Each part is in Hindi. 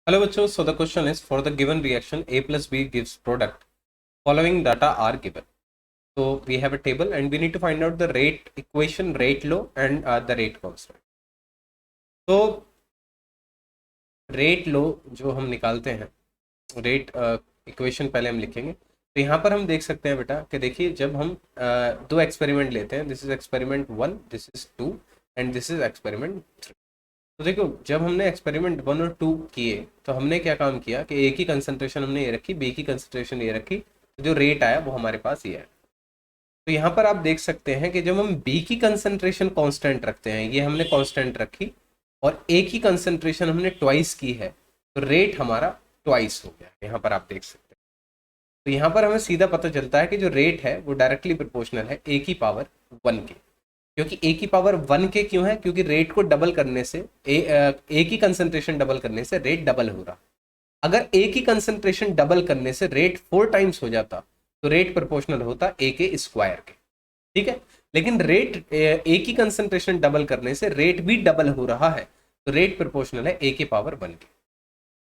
Hello बच्चों, so the question is for the given reaction A plus B gives product. Following data are given. So we have a table and we need to find out the rate equation, rate law and the rate constant. तो rate law जो हम निकालते हैं, rate equation पहले हम लिखेंगे. तो यहाँ पर हम देख सकते हैं बेटा कि देखिए जब हम दो एक्सपेरिमेंट लेते हैं, this is experiment 1, this is 2 and this is experiment 3. तो देखो जब हमने एक्सपेरिमेंट 1 और 2 किए तो हमने क्या काम किया कि ए की कंसंट्रेशन हमने ये रखी, बी की कंसंट्रेशन ये रखी, तो जो रेट आया वो हमारे पास ये है. तो यहाँ पर आप देख सकते हैं कि जब हम बी की कंसंट्रेशन कांस्टेंट रखते हैं, ये हमने कांस्टेंट रखी, और ए की कंसंट्रेशन हमने ट्वाइस की है, तो रेट हमारा ट्वाइस हो गया. यहाँ पर आप देख सकते हैं. तो यहाँ पर हमें सीधा पता चलता है कि जो रेट है वो डायरेक्टली प्रोपोर्शनल है ए की पावर 1 के. क्योंकि ए की पावर 1 के क्यों है? क्योंकि रेट को डबल करने से ए की कंसंट्रेशन डबल करने से रेट डबल हो रहा. अगर ए की कंसंट्रेशन डबल करने से रेट 4 टाइम्स हो जाता तो रेट प्रोपोर्शनल होता ए के स्क्वायर के. ठीक है, लेकिन रेट ए की कंसंट्रेशन डबल करने से रेट भी डबल हो रहा है, तो रेट प्रोपोर्शनल है ए के पावर 1 के.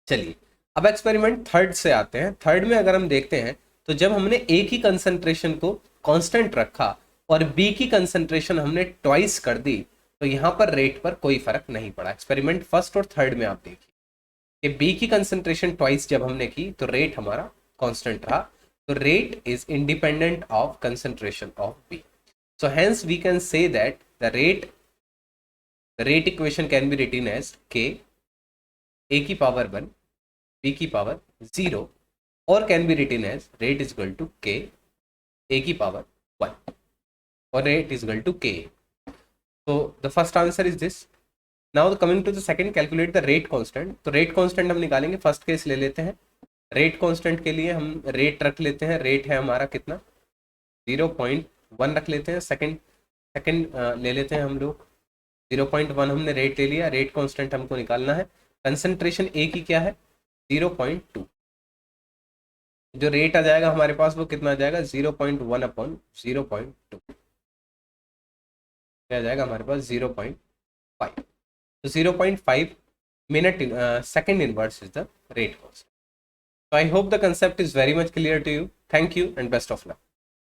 चलिए अब एक्सपेरिमेंट थर्ड से आते हैं. थर्ड में अगर हम देखते हैं तो जब हमने ए की कंसंट्रेशन को कांस्टेंट रखा और बी की कंसंट्रेशन हमने ट्वाइस कर दी, तो यहाँ पर रेट पर कोई फर्क नहीं पड़ा. एक्सपेरिमेंट फर्स्ट और थर्ड में आप देखिए कि बी की कंसंट्रेशन ट्वाइस जब हमने की तो रेट हमारा कांस्टेंट रहा. तो rate is independent of concentration of B. So hence we can say that the rate equation can be written as k A की पावर 1 बी की पावर 0 और can be written as rate is equal to k A की power 1 or rate is equal to K. So the first answer is this. Now coming to the second, calculate the rate constant. तो rate constant हम निकालेंगे. फर्स्ट केस ले लेते हैं. rate constant के लिए हम रेट रख लेते हैं. रेट है हमारा कितना? 0.1 रख लेते हैं. सेकंड ले लेते हैं हम लोग. 0.1 हमने रेट ले लिया. रेट कांस्टेंट हमको निकालना है. कंसंट्रेशन ए की क्या है? 0.2. जो रेट आ जाएगा हमारे पास वो कितना आ जाएगा? 0.1 अपॉन 0.2 क्या जाएगा हमारे पास? 0.5. तो 0.5 minute second inverse is the rate cost. So I hope the concept is very much clear to you. Thank you and best of luck.